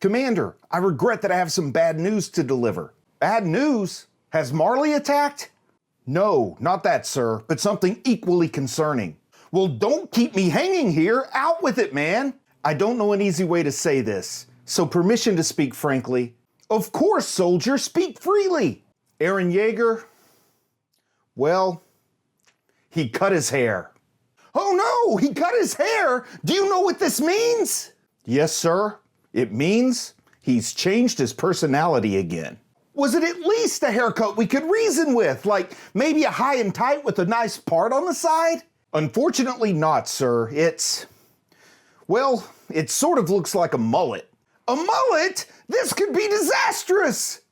Commander, I regret that I have some bad news to deliver. Bad news? Has Marley attacked? No, not that, sir, but something equally concerning. Well, don't keep me hanging here. Out with it, man. I don't know an easy way to say this, so permission to speak frankly. Of course, soldier, speak freely. Eren Yeager, well, he cut his hair. Oh no, he cut his hair! Do you know what this means? Yes, sir. It means he's changed his personality again. Was it at least a haircut we could reason with, like maybe a high and tight with a nice part on the side? Unfortunately not, sir. Well, it sort of looks like a mullet. A mullet? This could be disastrous!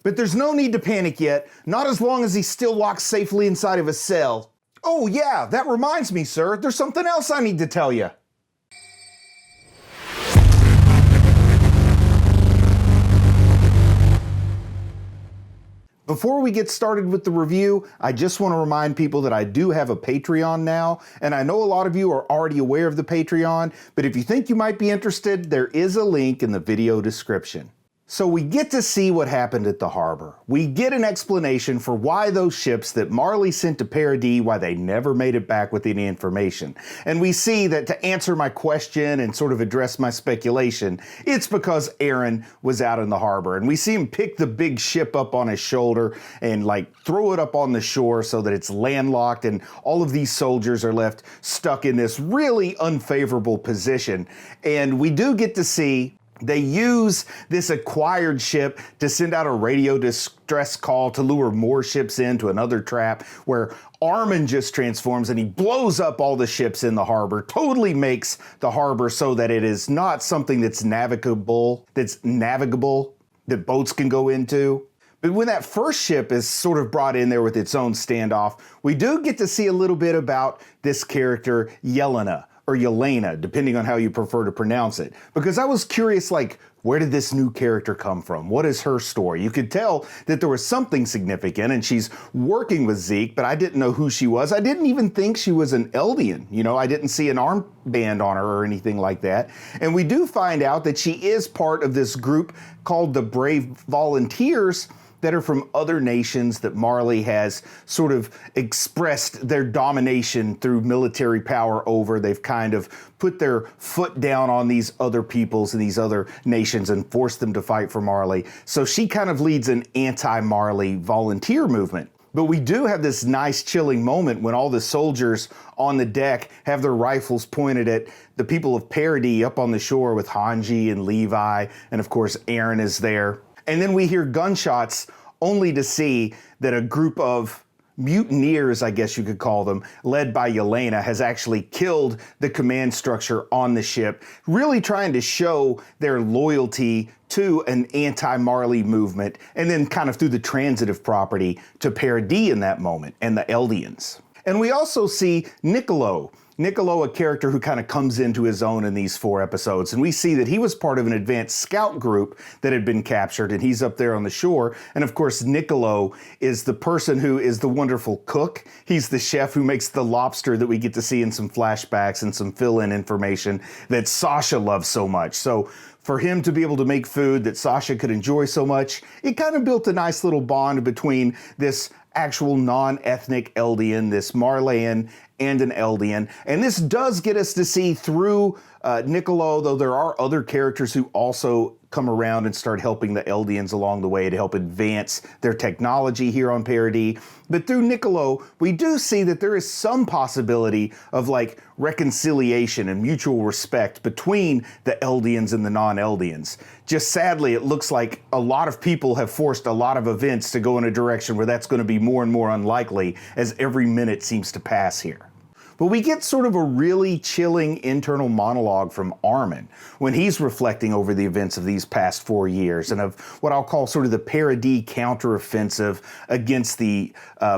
But there's no need to panic yet, not as long as he's still locked safely inside of a cell. Oh yeah, that reminds me, sir, there's something else I need to tell you. Before we get started with the review, I just want to remind people that I do have a Patreon now, and I know a lot of you are already aware of the Patreon, but if you think you might be interested, there is a link in the video description. So we get to see what happened at the harbor. We get an explanation for why those ships that Marley sent to Paradis, why they never made it back with any information. And we see that to answer my question and sort of address my speculation, it's because Eren was out in the harbor. And we see him pick the big ship up on his shoulder and like throw it up on the shore so that it's landlocked and all of these soldiers are left stuck in this really unfavorable position. And we do get to see they use this acquired ship to send out a radio distress call to lure more ships into another trap where Armin just transforms and he blows up all the ships in the harbor, totally makes the harbor so that it is not something that's navigable, that boats can go into. But when that first ship is sort of brought in there with its own standoff, we do get to see a little bit about this character, Yelena, or Yelena, depending on how you prefer to pronounce it. Because I was curious, like, where did this new character come from? What is her story? You could tell that there was something significant, and she's working with Zeke, but I didn't know who she was. I didn't even think she was an Eldian. You know, I didn't see an armband on her or anything like that. And we do find out that she is part of this group called the Brave Volunteers, that are from other nations that Marley has sort of expressed their domination through military power over. They've kind of put their foot down on these other peoples and these other nations and forced them to fight for Marley. So she kind of leads an anti-Marley volunteer movement. But we do have this nice chilling moment when all the soldiers on the deck have their rifles pointed at the people of Paradis up on the shore with Hanji and Levi, and of course Eren is there. And then we hear gunshots only to see that a group of mutineers, I guess you could call them, led by Yelena, has actually killed the command structure on the ship, really trying to show their loyalty to an anti-Marley movement, and then kind of through the transitive property to Paradis in that moment, and the Eldians. And we also see Niccolo, a character who kind of comes into his own in these 4 episodes. And we see that he was part of an advanced scout group that had been captured, and he's up there on the shore. And of course, Niccolo is the person who is the wonderful cook. He's the chef who makes the lobster that we get to see in some flashbacks and some fill-in information that Sasha loves so much. So for him to be able to make food that Sasha could enjoy so much, it kind of built a nice little bond between this actual non-ethnic Eldian, this Marleyan, and an Eldian. And this does get us to see through Niccolo, though there are other characters who also come around and start helping the Eldians along the way to help advance their technology here on Paradis. But through Niccolo, we do see that there is some possibility of like reconciliation and mutual respect between the Eldians and the non-Eldians. Just sadly, it looks like a lot of people have forced a lot of events to go in a direction where that's going to be more and more unlikely as every minute seems to pass here. But we get sort of a really chilling internal monologue from Armin when he's reflecting over the events of these past 4 years and of what I'll call sort of the Paradis counteroffensive against the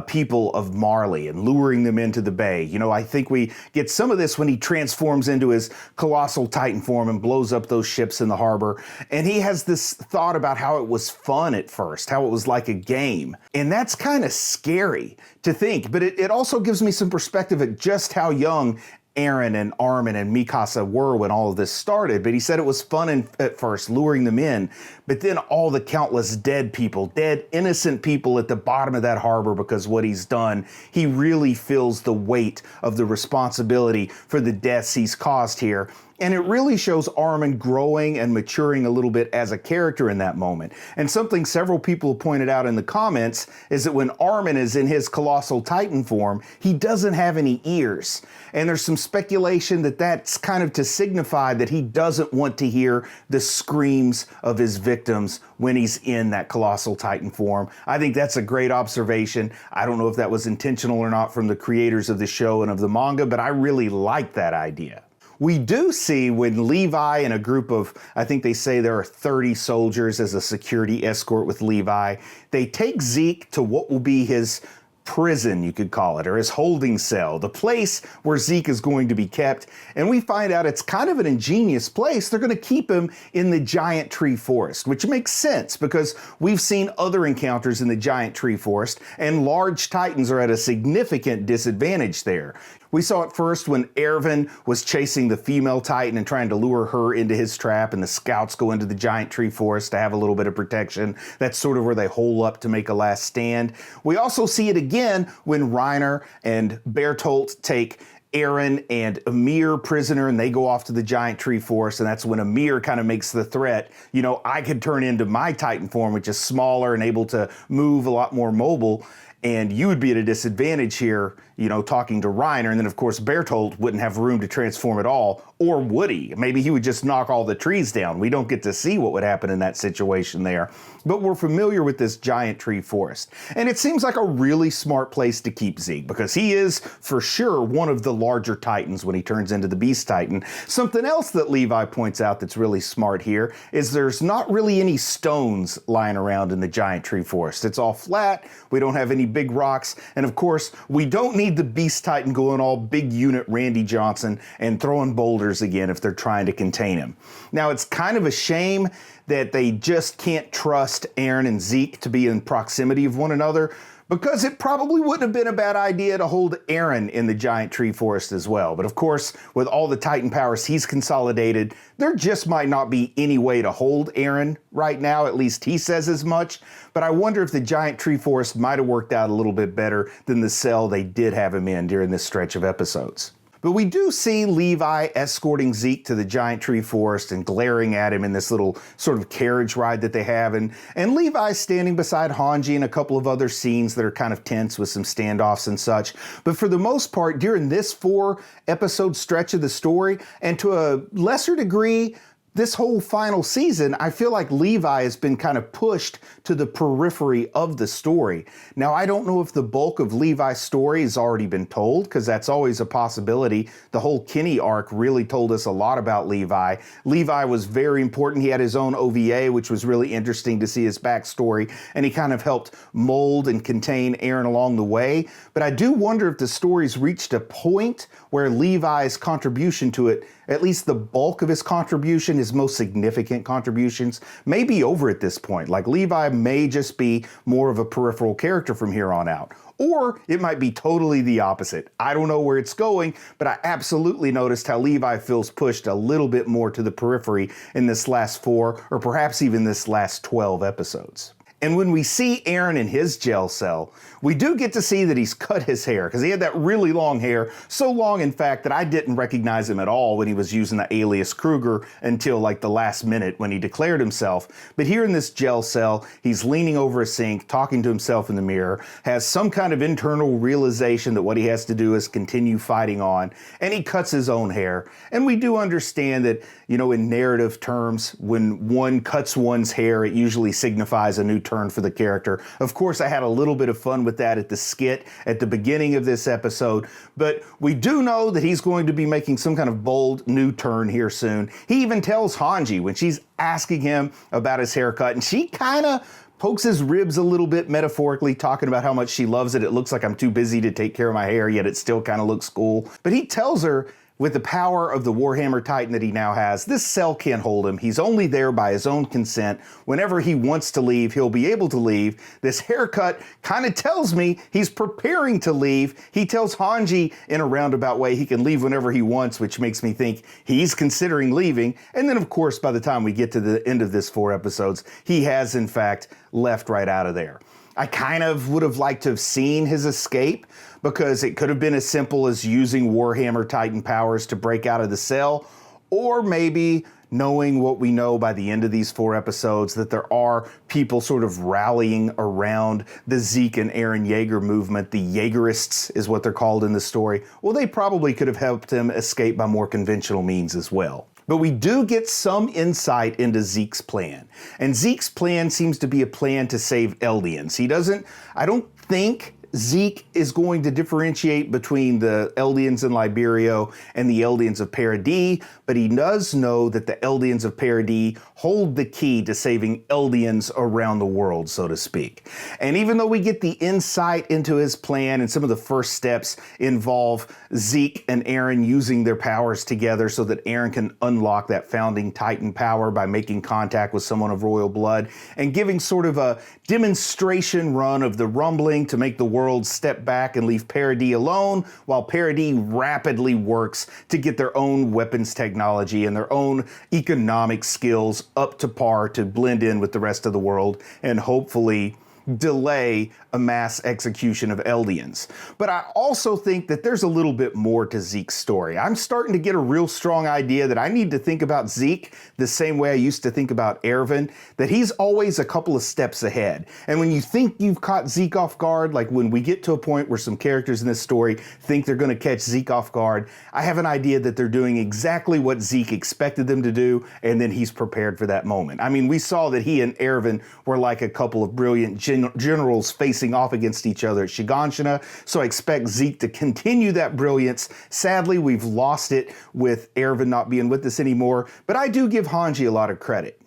people of Marley and luring them into the bay. You know, I think we get some of this when he transforms into his colossal Titan form and blows up those ships in the harbor. And he has this thought about how it was fun at first, how it was like a game. And that's kind of scary to think, but it also gives me some perspective at just how young Eren and Armin and Mikasa were when all of this started, but he said it was fun at first, luring them in, but then all the countless dead people, dead innocent people at the bottom of that harbor because what he's done, he really feels the weight of the responsibility for the deaths he's caused here. And it really shows Armin growing and maturing a little bit as a character in that moment. And something several people pointed out in the comments is that when Armin is in his colossal titan form, he doesn't have any ears. And there's some speculation that that's kind of to signify that he doesn't want to hear the screams of his victims when he's in that colossal titan form. I think that's a great observation. I don't know if that was intentional or not from the creators of the show and of the manga, but I really like that idea. We do see when Levi and a group of, I think they say there are 30 soldiers as a security escort with Levi, they take Zeke to what will be his prison, you could call it, or his holding cell, the place where Zeke is going to be kept. And we find out it's kind of an ingenious place. They're going to keep him in the giant tree forest, which makes sense because we've seen other encounters in the giant tree forest, and large titans are at a significant disadvantage there. We saw it first when Eren was chasing the female titan and trying to lure her into his trap, and the scouts go into the giant tree forest to have a little bit of protection. That's sort of where they hole up to make a last stand. We also see it again when Reiner and Bertolt take Eren and Ymir prisoner, and they go off to the giant tree forest, and that's when Ymir kind of makes the threat, you know, I could turn into my titan form, which is smaller and able to move a lot more mobile, and you would be at a disadvantage here, you know, talking to Reiner. And then, of course, Bertolt wouldn't have room to transform at all. Or would he? Maybe he would just knock all the trees down. We don't get to see what would happen in that situation there. But we're familiar with this giant tree forest. And it seems like a really smart place to keep Zeke, because he is, for sure, one of the larger titans when he turns into the Beast Titan. Something else that Levi points out that's really smart here is there's not really any stones lying around in the giant tree forest. It's all flat. We don't have any big rocks. And of course, we don't need the Beast Titan going all big unit Randy Johnson and throwing boulders again if they're trying to contain him. Now, it's kind of a shame that they just can't trust Eren and Zeke to be in proximity of one another, because it probably wouldn't have been a bad idea to hold Eren in the giant tree forest as well. But of course, with all the Titan powers he's consolidated, there just might not be any way to hold Eren right now. At least he says as much. But I wonder if the giant tree forest might have worked out a little bit better than the cell they did have him in during this stretch of episodes. But we do see Levi escorting Zeke to the giant tree forest and glaring at him in this little sort of carriage ride that they have. And Levi's standing beside Hanji in a couple of other scenes that are kind of tense with some standoffs and such. But for the most part, during this 4-episode stretch of the story, and to a lesser degree, this whole final season, I feel like Levi has been kind of pushed to the periphery of the story. Now, I don't know if the bulk of Levi's story has already been told, because that's always a possibility. The whole Kenny arc really told us a lot about Levi. Levi was very important. He had his own OVA, which was really interesting to see his backstory, and he kind of helped mold and contain Eren along the way. But I do wonder if the story's reached a point where Levi's contribution to it, at least the bulk of his contribution, his most significant contributions, may be over at this point. Like, Levi may just be more of a peripheral character from here on out. Or it might be totally the opposite. I don't know where it's going, but I absolutely noticed how Levi feels pushed a little bit more to the periphery in this last 4, or perhaps even this last 12 episodes. And when we see Eren in his jail cell, we do get to see that he's cut his hair, because he had that really long hair, so long in fact that I didn't recognize him at all when he was using the alias Kruger until like the last minute when he declared himself. But here in this jail cell, he's leaning over a sink, talking to himself in the mirror, has some kind of internal realization that what he has to do is continue fighting on, and he cuts his own hair. And we do understand that, you know, in narrative terms, when one cuts one's hair, it usually signifies a new turn for the character. Of course, I had a little bit of fun with that at the skit at the beginning of this episode, but we do know that he's going to be making some kind of bold new turn here soon. He even tells Hanji when she's asking him about his haircut, and she kind of pokes his ribs a little bit metaphorically, talking about how much she loves it. It looks like I'm too busy to take care of my hair, yet it still kind of looks cool. But he tells her, With the power of the Warhammer Titan that he now has, this cell can't hold him. He's only there by his own consent. Whenever he wants to leave, he'll be able to leave. This haircut kind of tells me he's preparing to leave. He tells Hanji in a roundabout way he can leave whenever he wants, which makes me think he's considering leaving. And then, of course, by the time we get to the end of this 4 episodes, he has, in fact, left right out of there. I kind of would have liked to have seen his escape, because it could have been as simple as using Warhammer Titan powers to break out of the cell, or maybe knowing what we know by the end of these 4 episodes, that there are people sort of rallying around the Zeke and Eren Yeager movement. The Yeagerists is what they're called in the story. Well, they probably could have helped him escape by more conventional means as well. But we do get some insight into Zeke's plan. And Zeke's plan seems to be a plan to save Eldians. I don't think Zeke is going to differentiate between the Eldians in Liberio and the Eldians of Paradis, but he does know that the Eldians of Paradis hold the key to saving Eldians around the world, so to speak. And even though we get the insight into his plan, and some of the first steps involve Zeke and Eren using their powers together so that Eren can unlock that founding Titan power by making contact with someone of royal blood, and giving sort of a demonstration run of the rumbling to make the world step back and leave Paradis alone, while Paradis rapidly works to get their own weapons technology and their own economic skills up to par to blend in with the rest of the world and hopefully delay a mass execution of Eldians. But I also think that there's a little bit more to Zeke's story. I'm starting to get a real strong idea that I need to think about Zeke the same way I used to think about Erwin, that he's always a couple of steps ahead. And when you think you've caught Zeke off guard, like when we get to a point where some characters in this story think they're going to catch Zeke off guard, I have an idea that they're doing exactly what Zeke expected them to do, and then he's prepared for that moment. I mean, we saw that he and Erwin were like a couple of brilliant generals facing off against each other at Shiganshina, so I expect Zeke to continue that brilliance. Sadly, we've lost it with Erwin not being with us anymore, but I do give Hanji a lot of credit.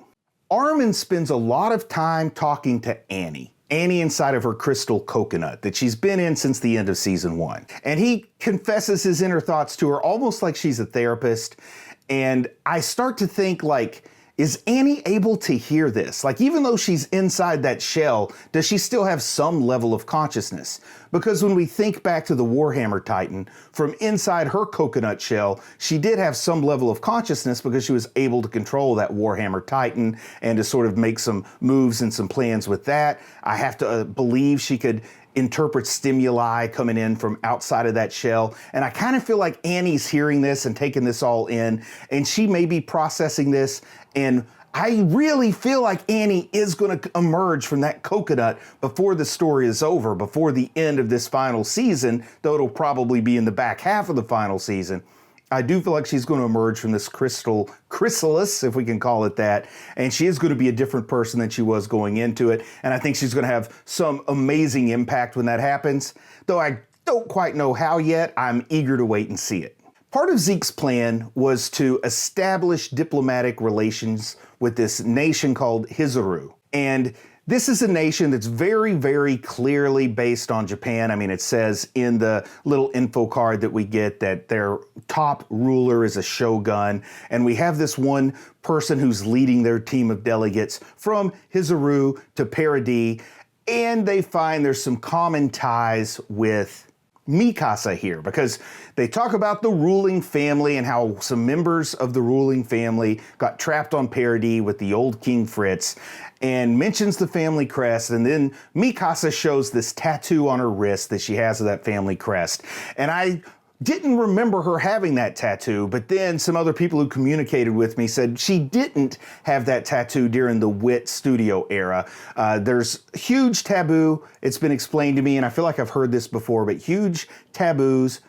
Armin spends a lot of time talking to Annie inside of her crystal coconut that she's been in since the end of season 1. And he confesses his inner thoughts to her almost like she's a therapist. And I start to think, like, is Annie able to hear this? Like, even though she's inside that shell, does she still have some level of consciousness? Because when we think back to the Warhammer Titan, from inside her coconut shell, she did have some level of consciousness because she was able to control that Warhammer Titan and to sort of make some moves and some plans with that. I have to believe she could interpret stimuli coming in from outside of that shell. And I kind of feel like Annie's hearing this and taking this all in, and she may be processing this. And I really feel like Annie is going to emerge from that coconut before the story is over, before the end of this final season, though it'll probably be in the back half of the final season. I do feel like she's going to emerge from this chrysalis, if we can call it that, and she is going to be a different person than she was going into it, and I think she's going to have some amazing impact when that happens, though I don't quite know how yet. I'm eager to wait and see it. Part of Zeke's plan was to establish diplomatic relations with this nation called Hizuru, and this is a nation that's very, very clearly based on Japan. I mean, it says in the little info card that we get that their top ruler is a shogun, and we have this one person who's leading their team of delegates from Hizuru to Paradis, and they find there's some common ties with Mikasa here, because they talk about the ruling family and how some members of the ruling family got trapped on Paradis with the old King Fritz, and mentions the family crest, and then Mikasa shows this tattoo on her wrist that she has of that family crest. And I didn't remember her having that tattoo, but then some other people who communicated with me said she didn't have that tattoo during the WIT studio era. There's huge taboo, it's been explained to me, and I feel like I've heard this before, but huge taboos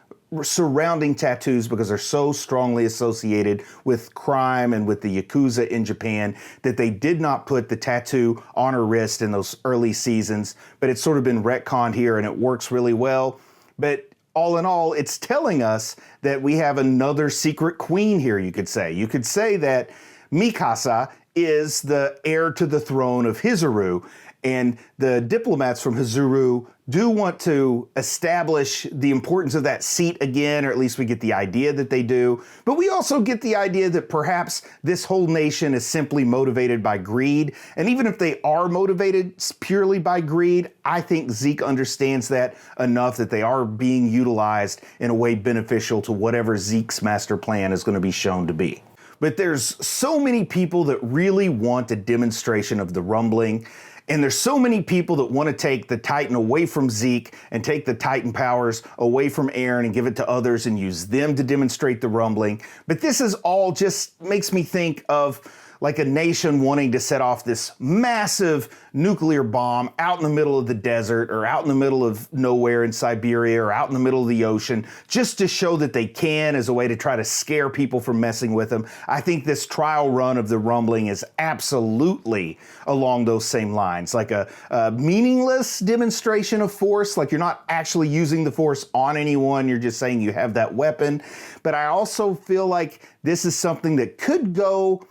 surrounding tattoos because they're so strongly associated with crime and with the Yakuza in Japan that they did not put the tattoo on her wrist in those early seasons, but it's sort of been retconned here and it works really well. But all in all, it's telling us that we have another secret queen here, you could say. You could say that Mikasa is the heir to the throne of Hizuru, And the diplomats from Hizuru do want to establish the importance of that seat again, or at least we get the idea that they do. But we also get the idea that perhaps this whole nation is simply motivated by greed. And even if they are motivated purely by greed, I think Zeke understands that enough that they are being utilized in a way beneficial to whatever Zeke's master plan is going to be shown to be. But there's so many people that really want a demonstration of the rumbling. And there's so many people that want to take the Titan away from Zeke and take the Titan powers away from Eren and give it to others and use them to demonstrate the rumbling. But this is all just makes me think of like a nation wanting to set off this massive nuclear bomb out in the middle of the desert or out in the middle of nowhere in Siberia or out in the middle of the ocean, just to show that they can as a way to try to scare people from messing with them. I think this trial run of the rumbling is absolutely along those same lines, like a meaningless demonstration of force, like you're not actually using the force on anyone, you're just saying you have that weapon. But I also feel like this is something that could go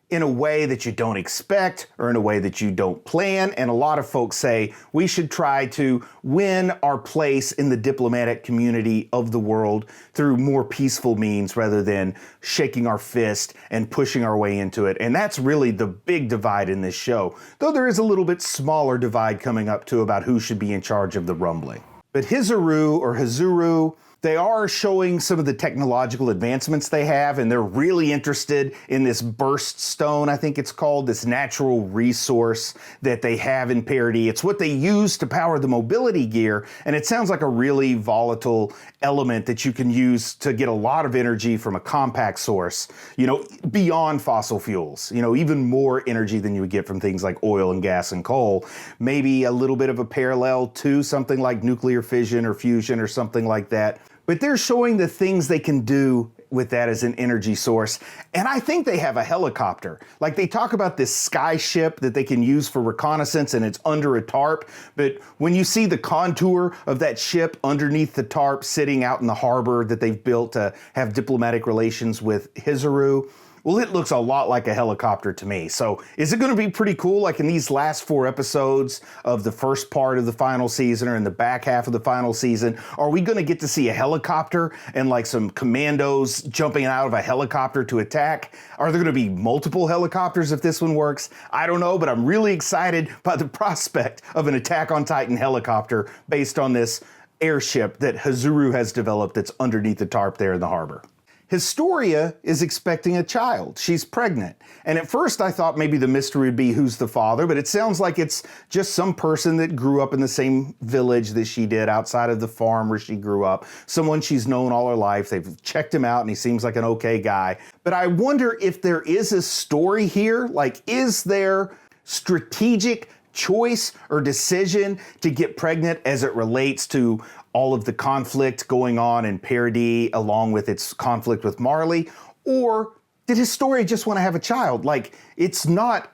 in a way that you don't expect or in a way that you don't plan. And a lot of folks say we should try to win our place in the diplomatic community of the world through more peaceful means rather than shaking our fist and pushing our way into it. And that's really the big divide in this show, though there is a little bit smaller divide coming up too about who should be in charge of the rumbling. But Hizuru, they are showing some of the technological advancements they have, and they're really interested in this burst stone, I think it's called, this natural resource that they have in Parody. It's what they use to power the mobility gear, and it sounds like a really volatile element that you can use to get a lot of energy from a compact source, you know, beyond fossil fuels, you know, even more energy than you would get from things like oil and gas and coal. Maybe a little bit of a parallel to something like nuclear fission or fusion or something like that. But they're showing the things they can do with that as an energy source. And I think they have a helicopter. Like they talk about this sky ship that they can use for reconnaissance and it's under a tarp. But when you see the contour of that ship underneath the tarp sitting out in the harbor that they've built to have diplomatic relations with Hizuru, well, it looks a lot like a helicopter to me. So is it going to be pretty cool? Like in these last 4 episodes of the first part of the final season or in the back half of the final season, are we going to get to see a helicopter and like some commandos jumping out of a helicopter to attack? Are there going to be multiple helicopters if this one works? I don't know, but I'm really excited by the prospect of an Attack on Titan helicopter based on this airship that Hizuru has developed that's underneath the tarp there in the harbor. Historia is expecting a child. She's pregnant. And at first I thought maybe the mystery would be who's the father, but it sounds like it's just some person that grew up in the same village that she did outside of the farm where she grew up. Someone she's known all her life. They've checked him out and he seems like an okay guy. But I wonder if there is a story here. Like, is there strategic choice or decision to get pregnant as it relates to all of the conflict going on in Parody along with its conflict with Marley? Or did Historia just want to have a child? Like, it's not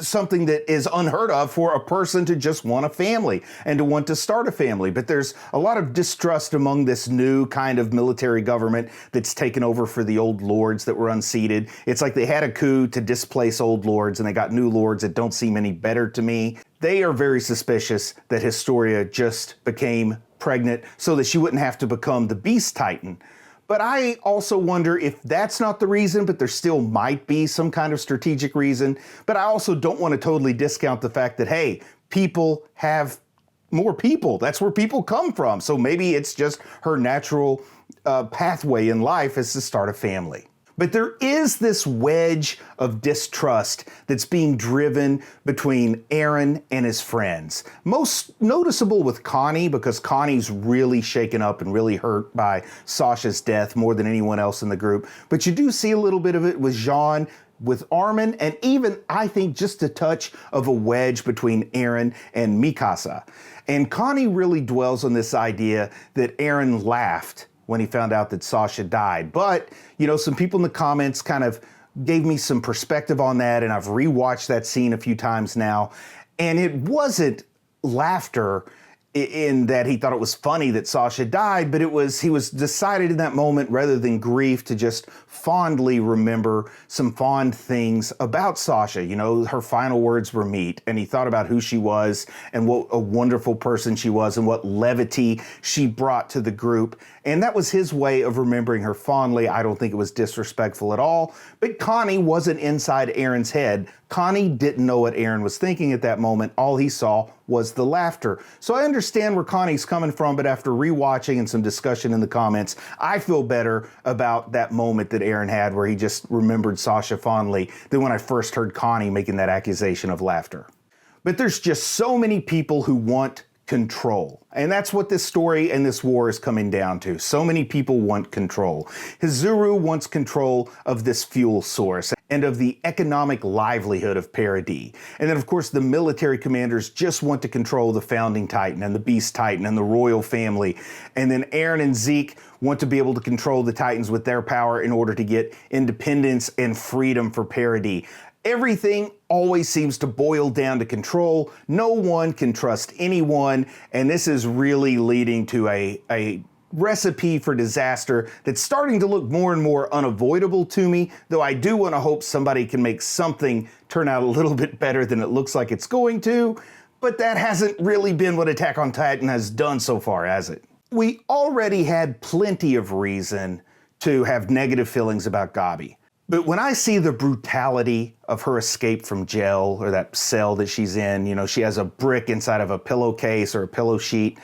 something that is unheard of for a person to just want a family and to want to start a family. But there's a lot of distrust among this new kind of military government that's taken over for the old lords that were unseated. It's like they had a coup to displace old lords and they got new lords that don't seem any better to me. They are very suspicious that Historia just became pregnant so that she wouldn't have to become the Beast Titan. But I also wonder if that's not the reason, but there still might be some kind of strategic reason. But I also don't want to totally discount the fact that, hey, people have more people. That's where people come from. So maybe it's just her natural pathway in life is to start a family. But there is this wedge of distrust that's being driven between Eren and his friends. Most noticeable with Connie, because Connie's really shaken up and really hurt by Sasha's death more than anyone else in the group. But you do see a little bit of it with Jean, with Armin, and even, I think, just a touch of a wedge between Eren and Mikasa. And Connie really dwells on this idea that Eren laughed when he found out that Sasha died. But, you know, some people in the comments kind of gave me some perspective on that, and I've rewatched that scene a few times now, and it wasn't laughter. in that he thought it was funny that Sasha died, but he was decided in that moment, rather than grief, to just fondly remember some fond things about Sasha. You know, her final words were meet, and he thought about who she was and what a wonderful person she was and what levity she brought to the group. And that was his way of remembering her fondly. I don't think it was disrespectful at all, but Connie wasn't inside Eren's head. Connie didn't know what Eren was thinking at that moment. All he saw was the laughter. So I understand where Connie's coming from, but after rewatching and some discussion in the comments, I feel better about that moment that Eren had where he just remembered Sasha fondly than when I first heard Connie making that accusation of laughter. But there's just so many people who want control. And that's what this story and this war is coming down to. So many people want control. Hizuru wants control of this fuel source and of the economic livelihood of Paradis. And then, of course, the military commanders just want to control the Founding Titan and the Beast Titan and the royal family. And then Eren and Zeke want to be able to control the Titans with their power in order to get independence and freedom for Paradis. Everything always seems to boil down to control. No one can trust anyone, and this is really leading to a recipe for disaster that's starting to look more and more unavoidable to me, though I do want to hope somebody can make something turn out a little bit better than it looks like it's going to, but that hasn't really been what Attack on Titan has done so far, has it? We already had plenty of reason to have negative feelings about Gabi. But when I see the brutality of her escape from jail, or that cell that she's in, you know, she has a brick inside of a pillowcase or a pillow sheet,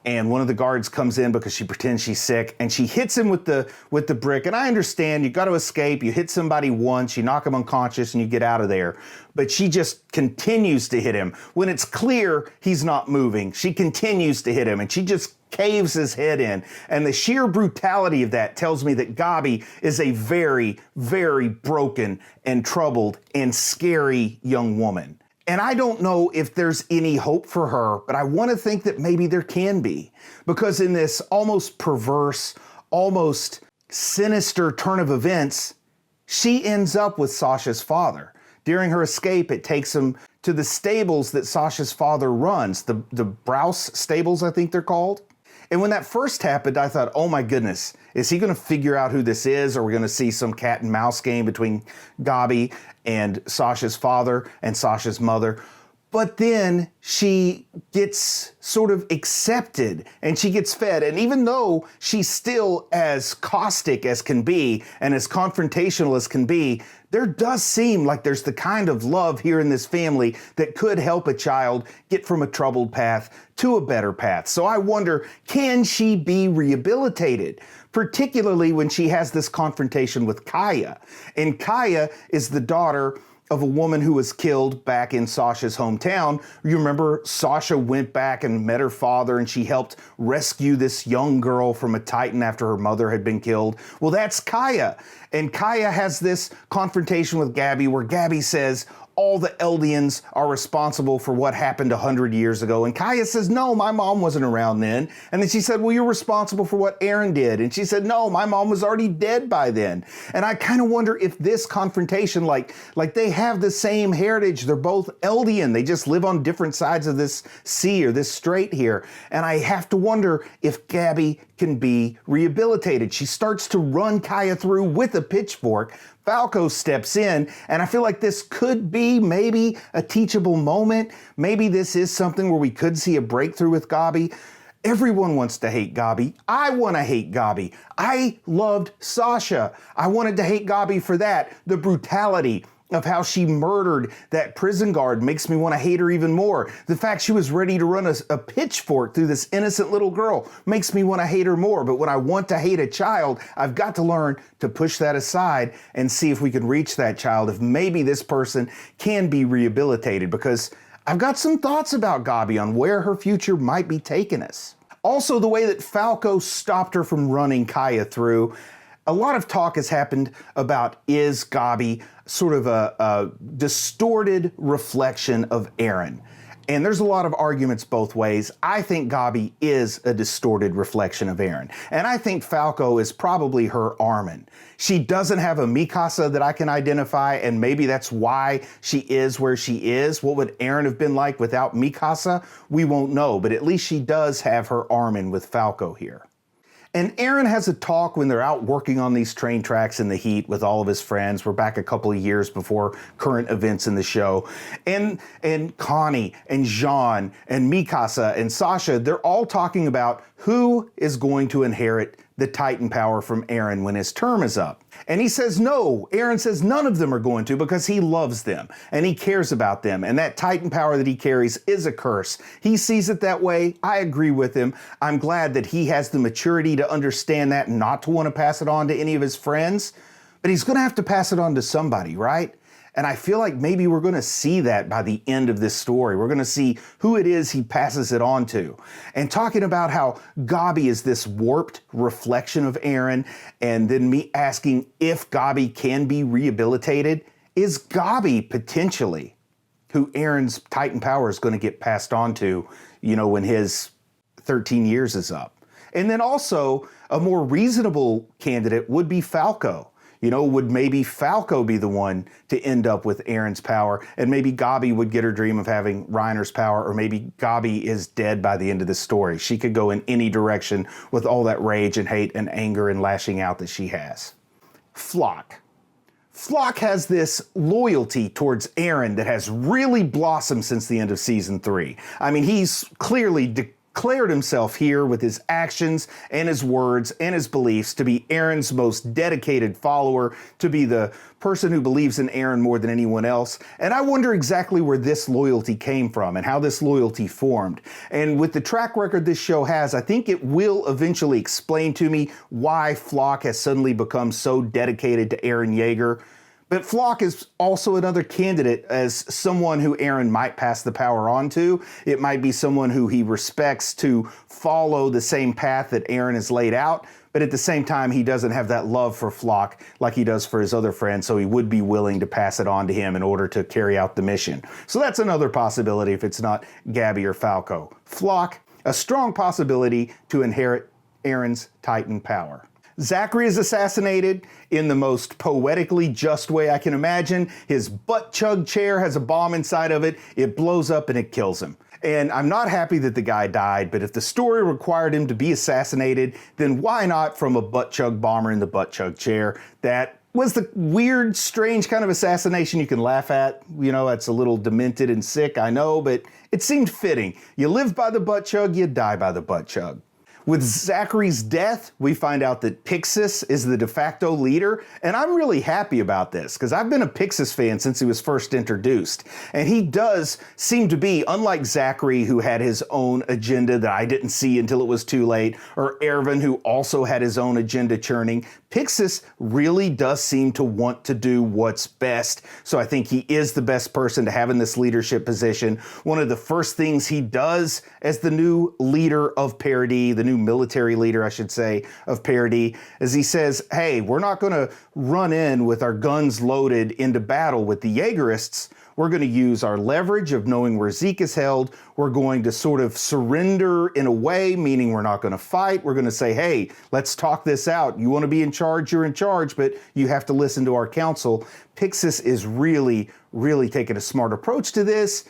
and one of the guards comes in because she pretends she's sick, and she hits him with the brick. And I understand, you got to escape, you hit somebody once, you knock them unconscious, and you get out of there. But she just continues to hit him. When it's clear he's not moving, she continues to hit him, and she just caves his head in. And the sheer brutality of that tells me that Gabi is a very, very broken and troubled and scary young woman. And I don't know if there's any hope for her, but I want to think that maybe there can be. Because in this almost perverse, almost sinister turn of events, she ends up with Sasha's father. During her escape, it takes him to the stables that Sasha's father runs, the Blouses stables, I think they're called. And when that first happened, I thought, oh my goodness, is he going to figure out who this is? Or are we going to see some cat and mouse game between Gabi and Sasha's father and Sasha's mother? But then she gets sort of accepted and she gets fed. And even though she's still as caustic as can be and as confrontational as can be, there does seem like there's the kind of love here in this family that could help a child get from a troubled path to a better path. So I wonder, can she be rehabilitated? Particularly when she has this confrontation with Kaya. And Kaya is the daughter of a woman who was killed back in Sasha's hometown. You remember Sasha went back and met her father, and she helped rescue this young girl from a Titan after her mother had been killed. Well, that's Kaya. And Kaya has this confrontation with Gabi where Gabi says, all the Eldians are responsible for what happened 100 years ago. And Kaya says, no, my mom wasn't around then. And then she said, well, you're responsible for what Eren did. And she said, no, my mom was already dead by then. And I kind of wonder if this confrontation, like they have the same heritage. They're both Eldian. They just live on different sides of this sea or this strait here. And I have to wonder if Gabi can be rehabilitated. She starts to run Kaya through with a pitchfork. Falco steps in, and I feel like this could be maybe a teachable moment. Maybe this is something where we could see a breakthrough with Gabi. Everyone wants to hate Gabi. I want to hate Gabi. I loved Sasha. I wanted to hate Gabi for that. The brutality of how she murdered that prison guard makes me want to hate her even more. The fact she was ready to run a pitchfork through this innocent little girl makes me want to hate her more. But when I want to hate a child, I've got to learn to push that aside and see if we can reach that child, if maybe this person can be rehabilitated, because I've got some thoughts about Gabi on where her future might be taking us. Also, the way that Falco stopped her from running Kaya through. A lot of talk has happened about, is Gabi sort of a distorted reflection of Eren? And there's a lot of arguments both ways. I think Gabi is a distorted reflection of Eren. And I think Falco is probably her Armin. She doesn't have a Mikasa that I can identify, and maybe that's why she is where she is. What would Eren have been like without Mikasa? We won't know, but at least she does have her Armin with Falco here. And Eren has a talk when they're out working on these train tracks in the heat with all of his friends. We're back a couple of years before current events in the show. And Connie and Jean and Mikasa and Sasha, they're all talking about who is going to inherit the Titan power from Eren when his term is up. And he says no. Eren says none of them are going to because he loves them and he cares about them. And that Titan power that he carries is a curse. He sees it that way. I agree with him. I'm glad that he has the maturity to understand that and not to want to pass it on to any of his friends. But he's going to have to pass it on to somebody, right? And I feel like maybe we're going to see that by the end of this story. We're going to see who it is he passes it on to. And talking about how Gabi is this warped reflection of Eren, and then me asking if Gabi can be rehabilitated. Is Gabi potentially who Eren's Titan power is going to get passed on to, when his 13 years is up? And then also a more reasonable candidate would be Falco. Would maybe Falco be the one to end up with Eren's power, and maybe Gabi would get her dream of having Reiner's power, or maybe Gabi is dead by the end of the story. She could go in any direction with all that rage and hate and anger and lashing out that she has. Flock. Flock has this loyalty towards Eren that has really blossomed since the end of season 3. I mean, he's clearly declared himself here with his actions and his words and his beliefs to be Eren's most dedicated follower, to be the person who believes in Eren more than anyone else. And I wonder exactly where this loyalty came from and how this loyalty formed. And with the track record this show has, I think it will eventually explain to me why Flock has suddenly become so dedicated to Eren Yeager. But Flock is also another candidate as someone who Eren might pass the power on to. It might be someone who he respects to follow the same path that Eren has laid out, but at the same time, he doesn't have that love for Flock like he does for his other friends, so he would be willing to pass it on to him in order to carry out the mission. So that's another possibility if it's not Gabi or Falco. Flock, a strong possibility to inherit Eren's Titan power. Zachary is assassinated in the most poetically just way I can imagine. His butt-chug chair has a bomb inside of it. It blows up and it kills him. And I'm not happy that the guy died, but if the story required him to be assassinated, then why not from a butt-chug bomber in the butt-chug chair? That was the weird, strange kind of assassination you can laugh at. That's a little demented and sick, I know, but it seemed fitting. You live by the butt-chug, you die by the butt-chug. With Zachary's death, we find out that Pixis is the de facto leader, and I'm really happy about this because I've been a Pixis fan since he was first introduced. And he does seem to be, unlike Zachary, who had his own agenda that I didn't see until it was too late, or Erwin, who also had his own agenda churning, Pixis really does seem to want to do what's best. So I think he is the best person to have in this leadership position. One of the first things he does as the new leader of Paradis, the new military leader, I should say, of Paradis, is he says, hey, we're not going to run in with our guns loaded into battle with the Jaegerists. We're going to use our leverage of knowing where Zeke is held. We're going to sort of surrender in a way, meaning we're not going to fight. We're going to say, hey, let's talk this out. You want to be in charge, you're in charge, but you have to listen to our counsel. Pixis is really, really taking a smart approach to this.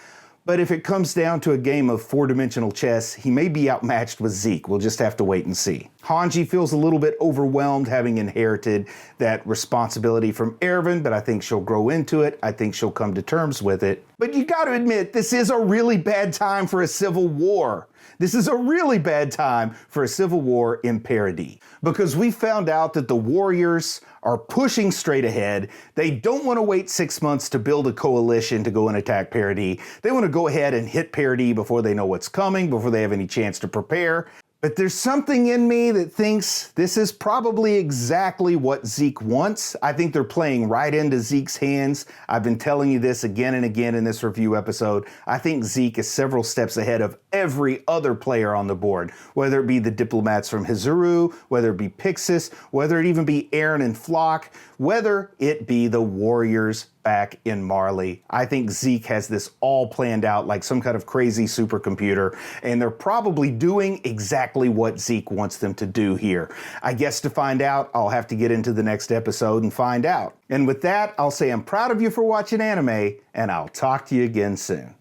But if it comes down to a game of four-dimensional chess, he may be outmatched with Zeke. We'll just have to wait and see. Hanji feels a little bit overwhelmed having inherited that responsibility from Erwin, but I think she'll grow into it. I think she'll come to terms with it. But you got to admit, this is a really bad time for a civil war. This is a really bad time for a civil war in Paradis, because we found out that the warriors are pushing straight ahead. They don't want to wait 6 months to build a coalition to go and attack Paradis. They want to go ahead and hit Paradis before they know what's coming, before they have any chance to prepare. But there's something in me that thinks this is probably exactly what Zeke wants. I think they're playing right into Zeke's hands. I've been telling you this again and again in this review episode. I think Zeke is several steps ahead of every other player on the board, whether it be the diplomats from Hizuru, whether it be Pixis, whether it even be Eren and Flock, whether it be the warriors back in Marley. I think Zeke has this all planned out like some kind of crazy supercomputer, and they're probably doing exactly what Zeke wants them to do here. I guess to find out, I'll have to get into the next episode and find out. And with that, I'll say I'm proud of you for watching anime, and I'll talk to you again soon.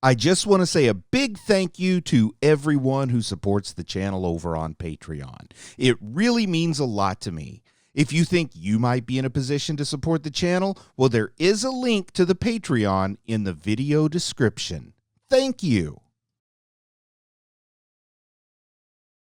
I just want to say a big thank you to everyone who supports the channel over on Patreon. It really means a lot to me. If you think you might be in a position to support the channel, well, there is a link to the Patreon in the video description. Thank you.